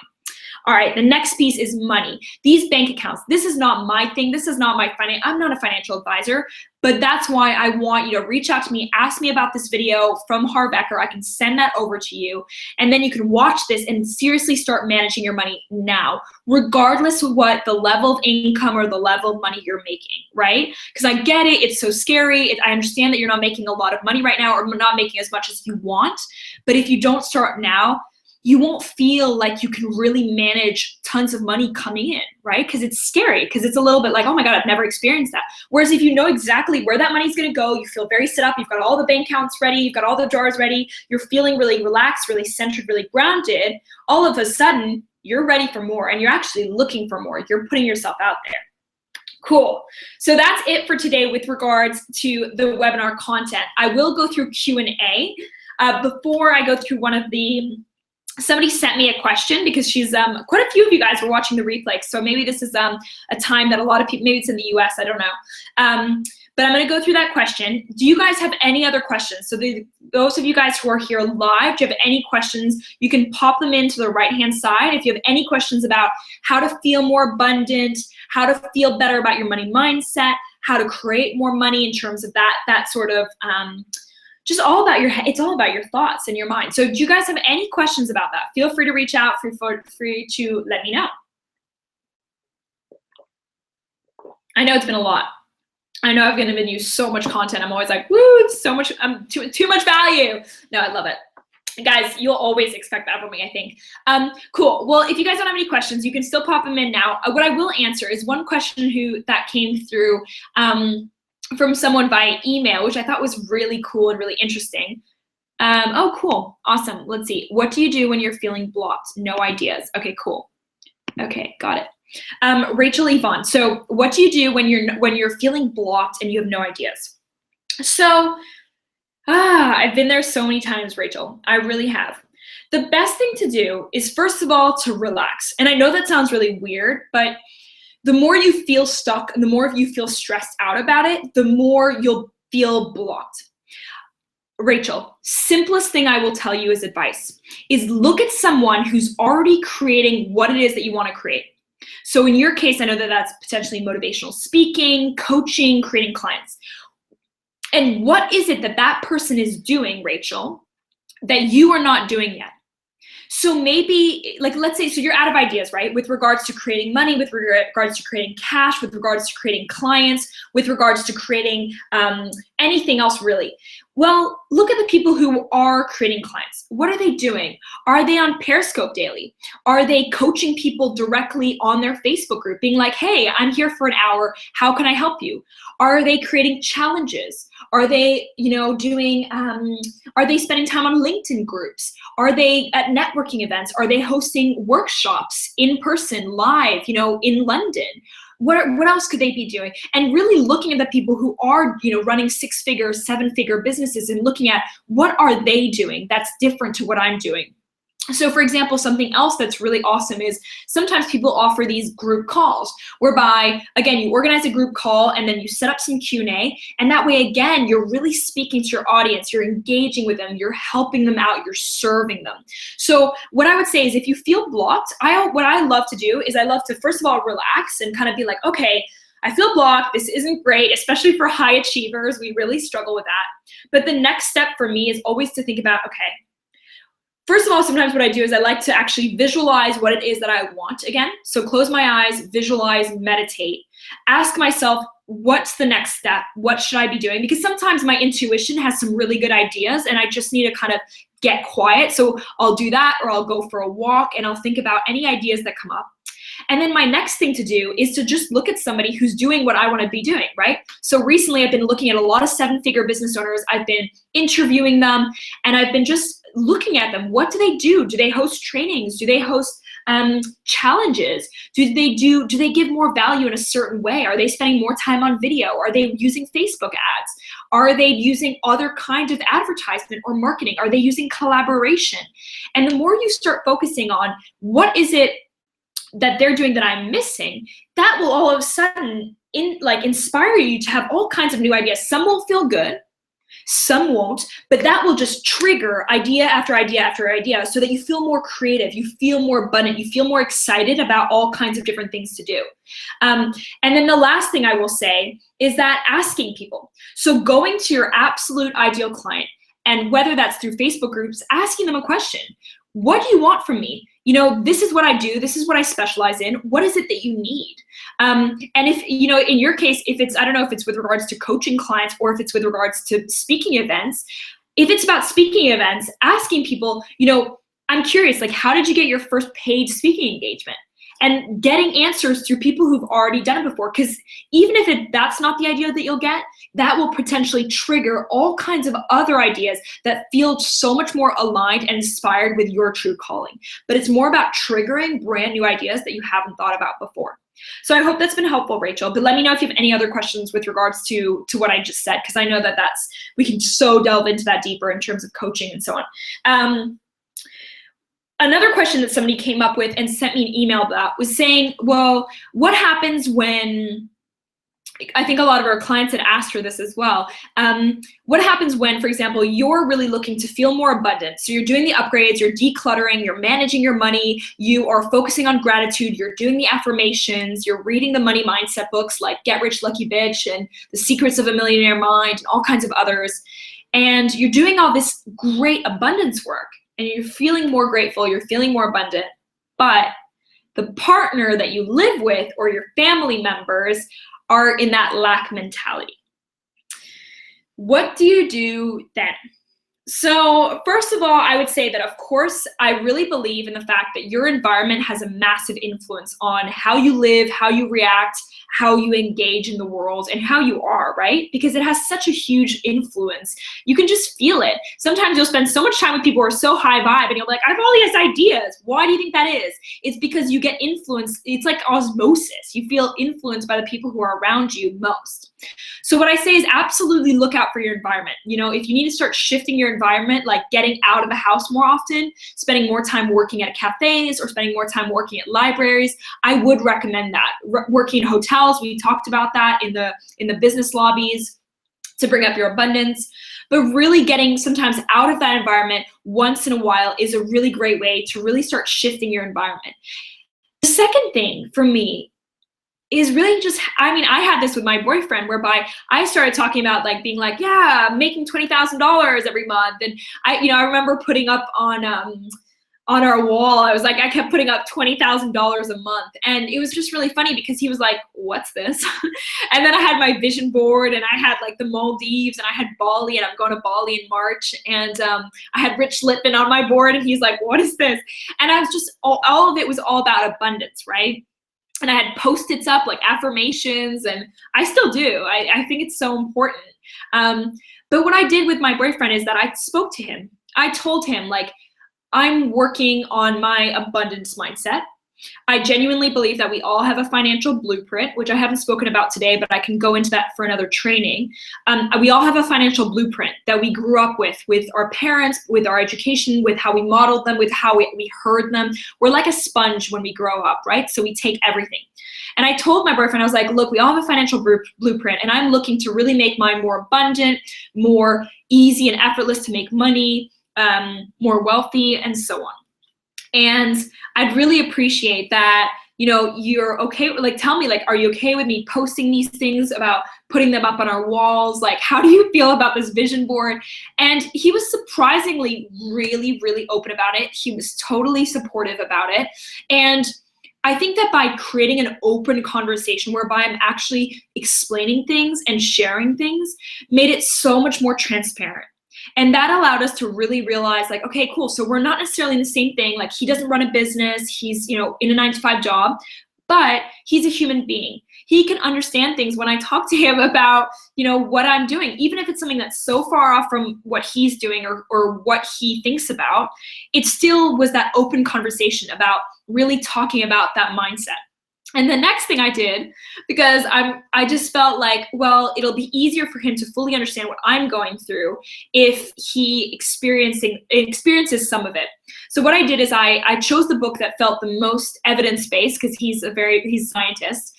All right, the next piece is money. These bank accounts, this is not my thing. This is not my I'm not a financial advisor, but that's why I want you to reach out to me, ask me about this video from Harbecker. I can send that over to you. And then you can watch this and seriously start managing your money now, regardless of what the level of income or the level of money you're making, right? Because I get it, it's so scary. I understand that you're not making a lot of money right now or not making as much as you want. But if you don't start now, you won't feel like you can really manage tons of money coming in, right? Because it's scary, because it's a little bit like, oh my God, I've never experienced that. Whereas if you know exactly where that money's gonna go, you feel very set up, you've got all the bank accounts ready, you've got all the jars ready, you're feeling really relaxed, really centered, really grounded, all of a sudden, you're ready for more and you're actually looking for more. You're putting yourself out there. Cool. So that's it for today with regards to the webinar content. I will go through Q&A. Before I go through somebody sent me a question because she's, quite a few of you guys were watching the replay. So maybe this is a time that a lot of people, maybe it's in the US, I don't know. But I'm gonna go through that question. Do you guys have any other questions? So those of you guys who are here live, do you have any questions? You can pop them into the right-hand side. If you have any questions about how to feel more abundant, how to feel better about your money mindset, how to create more money in terms of that sort of, just all about it's all about your thoughts and your mind. So do you guys have any questions about that? Feel free to reach out, free to let me know. I know it's been a lot. I know I've given you so much content. I'm always like, woo, it's so much, too much value. No, I love it. Guys, you'll always expect that from me, I think. Cool. Well, if you guys don't have any questions, you can still pop them in now. What I will answer is one question that came through from someone via email, which I thought was really cool and really interesting. Oh, cool. Awesome. Let's see. What do you do when you're feeling blocked? No ideas. Okay, cool. Okay, got it. Rachel Yvonne. So what do you do when you're feeling blocked and you have no ideas? So, I've been there so many times, Rachel. I really have. The best thing to do is, first of all, to relax. And I know that sounds really weird, but the more you feel stuck and the more you feel stressed out about it, the more you'll feel blocked. Rachel, simplest thing I will tell you as advice is look at someone who's already creating what it is that you want to create. So in your case, I know that that's potentially motivational speaking, coaching, creating clients. And what is it that person is doing, Rachel, that you are not doing yet? So maybe, like, let's say, so you're out of ideas, right? With regards to creating money, with regards to creating cash, with regards to creating clients, with regards to creating anything else really. Well, look at the people who are creating clients. What are they doing? Are they on Periscope daily? Are they coaching people directly on their Facebook group, being like, hey, I'm here for an hour. How can I help you? Are they creating challenges? Are they, doing, are they spending time on LinkedIn groups? Are they at networking events? Are they hosting workshops in person, live, in London? What else could they be doing? And really looking at the people who are, running 6-figure, 7-figure businesses and looking at what are they doing that's different to what I'm doing. So for example, something else that's really awesome is sometimes people offer these group calls whereby, again, you organize a group call and then you set up some Q&A, and that way, again, you're really speaking to your audience, you're engaging with them, you're helping them out, you're serving them. So what I would say is if you feel blocked, what I love to do is I love to, first of all, relax and kind of be like, okay, I feel blocked, this isn't great, especially for high achievers, we really struggle with that. But the next step for me is always to think about, okay, First of all, sometimes what I do is I like to actually visualize what it is that I want again. So close my eyes, visualize, meditate, ask myself, what's the next step? What should I be doing? Because sometimes my intuition has some really good ideas and I just need to kind of get quiet. So I'll do that, or I'll go for a walk and I'll think about any ideas that come up. And then my next thing to do is to just look at somebody who's doing what I want to be doing, right? So recently I've been looking at a lot of 7-figure business owners. I've been interviewing them and I've been just looking at them. What do they do? Do they host trainings? Do they host challenges? Do they give more value in a certain way? Are they spending more time on video? Are they using Facebook ads? Are they using other kinds of advertisement or marketing? Are they using collaboration? And the more you start focusing on what is it that they're doing that I'm missing, that will all of a sudden inspire you to have all kinds of new ideas. Some will feel good, some won't, but that will just trigger idea after idea after idea so that you feel more creative, you feel more abundant, you feel more excited about all kinds of different things to do. And then the last thing I will say is that asking people. So going to your absolute ideal client, and whether that's through Facebook groups, asking them a question. What do you want from me? You know, this is what I do. This is what I specialize in. What is it that you need? And if, you know, in your case, if it's, I don't know if it's with regards to coaching clients or if it's with regards to speaking events, if it's about speaking events, asking people, you know, I'm curious, like, how did you get your first paid speaking engagement? And getting answers through people who've already done it before. Because even if that's not the idea that you'll get, that will potentially trigger all kinds of other ideas that feel so much more aligned and inspired with your true calling. But it's more about triggering brand new ideas that you haven't thought about before. So I hope that's been helpful, Rachel. But let me know if you have any other questions with regards to what I just said, because I know that we can so delve into that deeper in terms of coaching and so on. Another question that somebody came up with and sent me an email about was saying, well, what happens when, I think a lot of our clients had asked for this as well. What happens when, for example, you're really looking to feel more abundant? So you're doing the upgrades, you're decluttering, you're managing your money, you are focusing on gratitude, you're doing the affirmations, you're reading the money mindset books like Get Rich Lucky Bitch and The Secrets of a Millionaire Mind and all kinds of others. And you're doing all this great abundance work. And you're feeling more grateful, you're feeling more abundant, but the partner that you live with or your family members are in that lack mentality. What do you do then? So first of all, I would say that, of course, I really believe in the fact that your environment has a massive influence on how you live, how you react, how you engage in the world, and how you are, right? Because it has such a huge influence. You can just feel it. Sometimes you'll spend so much time with people who are so high vibe and you're like, I have all these ideas. Why do you think that is? It's because you get influenced. It's like osmosis. You feel influenced by the people who are around you most. So what I say is absolutely look out for your environment. You know, if you need to start shifting your environment, like getting out of the house more often, spending more time working at cafes or spending more time working at libraries, I would recommend that. Working in hotels, we talked about that in the business lobbies to bring up your abundance. But really getting sometimes out of that environment once in a while is a really great way to really start shifting your environment. The second thing for me is really just, I mean, I had this with my boyfriend whereby I started talking about like being like, yeah, I'm making $20,000 every month. And I remember putting up on our wall, I was like, I kept putting up $20,000 a month. And it was just really funny because he was like, what's this? And then I had my vision board and I had like the Maldives and I had Bali and I'm going to Bali in March. And I had Rich Lippman on my board and he's like, what is this? And I was just, all of it was all about abundance, right? And I had Post-its up, like affirmations, and I still do. I think it's so important. But what I did with my boyfriend is that I spoke to him. I told him, like, I'm working on my abundance mindset. I genuinely believe that we all have a financial blueprint, which I haven't spoken about today, but I can go into that for another training. We all have a financial blueprint that we grew up with our parents, with our education, with how we modeled them, with how we heard them. We're like a sponge when we grow up, right? So we take everything. And I told my boyfriend, I was like, look, we all have a financial blueprint, and I'm looking to really make mine more abundant, more easy and effortless to make money, more wealthy, and so on. And I'd really appreciate that, you're okay, like, tell me, like, are you okay with me posting these things, about putting them up on our walls? Like, how do you feel about this vision board? And he was surprisingly really, really open about it. He was totally supportive about it. And I think that by creating an open conversation whereby I'm actually explaining things and sharing things, made it so much more transparent. And that allowed us to really realize, like, okay, cool. So we're not necessarily in the same thing. Like, he doesn't run a business. He's, in a 9-to-5 job, but he's a human being. He can understand things when I talk to him about, what I'm doing, even if it's something that's so far off from what he's doing or what he thinks about. It still was that open conversation about really talking about that mindset. And the next thing I did, because I just felt like, well, it'll be easier for him to fully understand what I'm going through if he experiences some of it. So what I did is I chose the book that felt the most evidence-based, because he's a scientist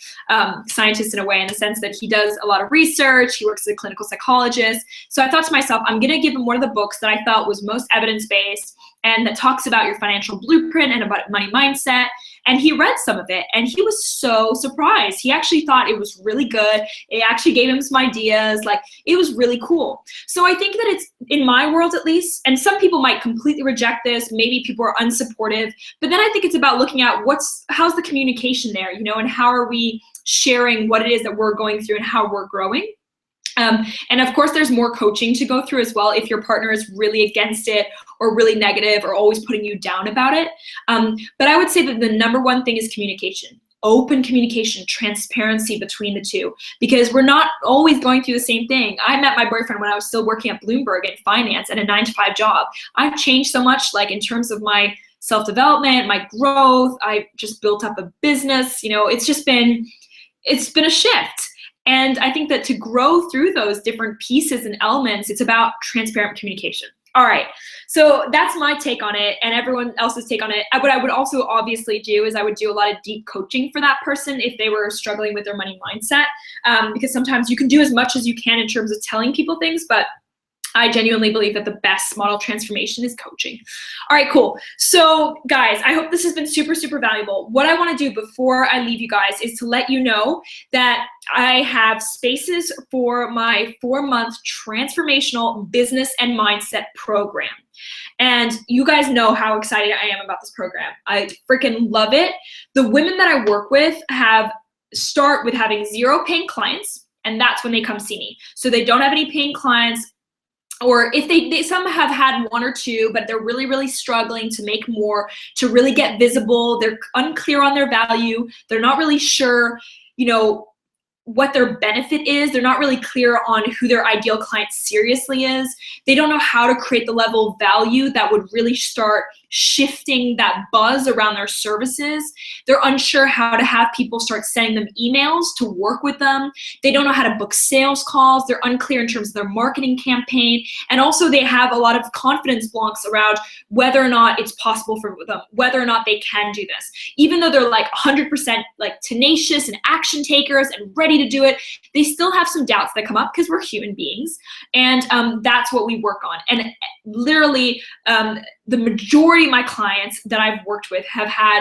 in a way, in the sense that he does a lot of research. He works as a clinical psychologist. So I thought to myself, I'm going to give him one of the books that I felt was most evidence-based and that talks about your financial blueprint and about money mindset. And he read some of it and he was so surprised. He actually thought it was really good. It actually gave him some ideas. Like, it was really cool. So I think that it's, in my world at least, and some people might completely reject this, maybe people are unsupportive, but then I think it's about looking at how's the communication there, and how are we sharing what it is that we're going through and how we're growing. And of course, there's more coaching to go through as well if your partner is really against it or really negative or always putting you down about it. But I would say that the number one thing is communication. Open communication, transparency between the two, because we're not always going through the same thing. I met my boyfriend when I was still working at Bloomberg in finance at a 9-to-5 job. I've changed so much, like, in terms of my self-development, my growth. I just built up a business. It's been a shift. And I think that to grow through those different pieces and elements, it's about transparent communication. All right, so that's my take on it and everyone else's take on it. What I would also obviously do is I would do a lot of deep coaching for that person if they were struggling with their money mindset, because sometimes you can do as much as you can in terms of telling people things, but I genuinely believe that the best model transformation is coaching. All right, cool. So guys, I hope this has been super, super valuable. What I want to do before I leave you guys is to let you know that I have spaces for my 4-month transformational business and mindset program. And you guys know how excited I am about this program. I freaking love it. The women that I work with start with having 0 paying clients, and that's when they come see me. So they don't have any paying clients. Or if some have had 1 or 2, but they're really, really struggling to make more, to really get visible. They're unclear on their value. They're not really sure, what their benefit is. They're not really clear on who their ideal client seriously is. They don't know how to create the level of value that would really start shifting that buzz around their services. They're unsure how to have people start sending them emails to work with them. They don't know how to book sales calls. They're unclear in terms of their marketing campaign. And also they have a lot of confidence blocks around whether or not it's possible for them, whether or not they can do this. Even though they're like 100% like tenacious and action takers and ready to do it, they still have some doubts that come up because we're human beings. And that's what we work on. And literally the majority of my clients that I've worked with have had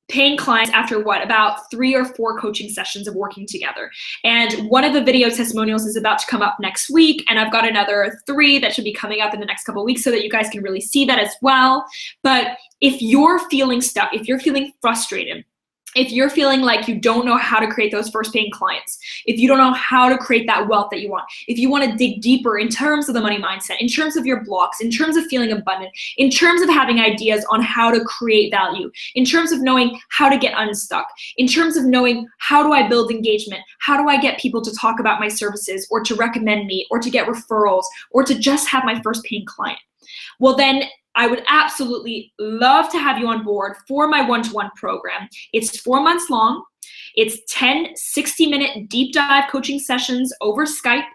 paying clients after about 3 or 4 coaching sessions of working together. And one of the video testimonials is about to come up next week. And I've got another 3 that should be coming up in the next couple of weeks so that you guys can really see that as well. But if you're feeling stuck, if you're feeling frustrated, if you're feeling like you don't know how to create those first paying clients, if you don't know how to create that wealth that you want, if you want to dig deeper in terms of the money mindset, in terms of your blocks, in terms of feeling abundant, in terms of having ideas on how to create value, in terms of knowing how to get unstuck, in terms of knowing how do I build engagement, how do I get people to talk about my services or to recommend me or to get referrals or to just have my first paying client, well then I would absolutely love to have you on board for my one-to-one program. It's 4 months long. It's 10 60-minute deep dive coaching sessions over Skype.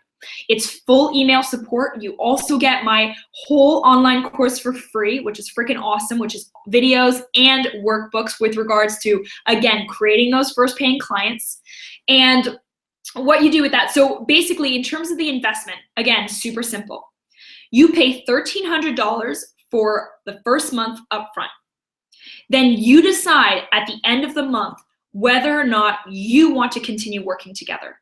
It's full email support. You also get my whole online course for free, which is freaking awesome, which is videos and workbooks with regards to, again, creating those first paying clients. And what you do with that. So basically, in terms of the investment, again, super simple. You pay $1,300 for the first month upfront. Then you decide at the end of the month whether or not you want to continue working together.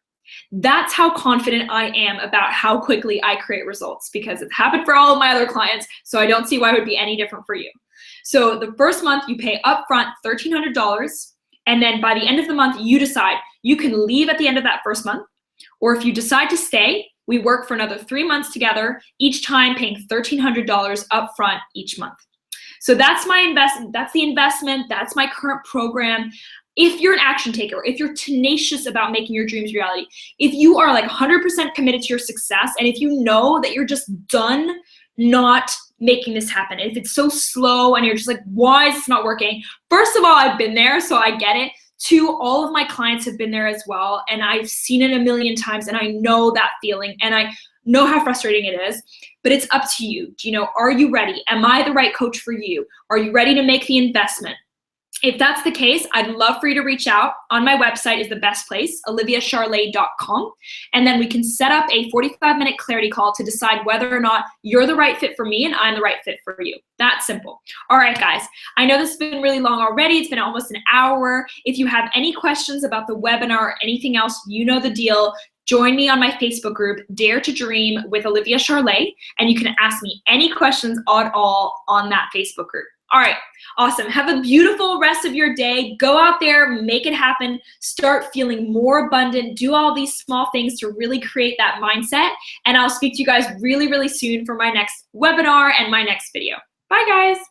That's how confident I am about how quickly I create results, because it's happened for all of my other clients, so I don't see why it would be any different for you. So the first month you pay upfront $1,300, and then by the end of the month you decide you can leave at the end of that first month, or if you decide to stay, we work for another 3 months together, each time paying $1,300 upfront each month. So that's my investment, that's the investment, that's my current program. If you're an action taker, if you're tenacious about making your dreams reality, if you are like 100% committed to your success, and if you know that you're just done not making this happen, if it's so slow and you're just like, why is this not working? First of all, I've been there, so I get it. Two, all of my clients have been there as well, and I've seen it a million times, and I know that feeling, and I know how frustrating it is, but it's up to you. You know, are you ready? Am I the right coach for you? Are you ready to make the investment? If that's the case, I'd love for you to reach out. On my website is the best place, oliviacharlet.com. And then we can set up a 45-minute clarity call to decide whether or not you're the right fit for me and I'm the right fit for you. That simple. All right, guys. I know this has been really long already. It's been almost an hour. If you have any questions about the webinar or anything else, you know the deal. Join me on my Facebook group, Dare to Dream with Olivia Charlet, and you can ask me any questions at all on that Facebook group. All right, awesome. Have a beautiful rest of your day. Go out there, make it happen, start feeling more abundant, do all these small things to really create that mindset. And I'll speak to you guys really, really soon for my next webinar and my next video. Bye, guys.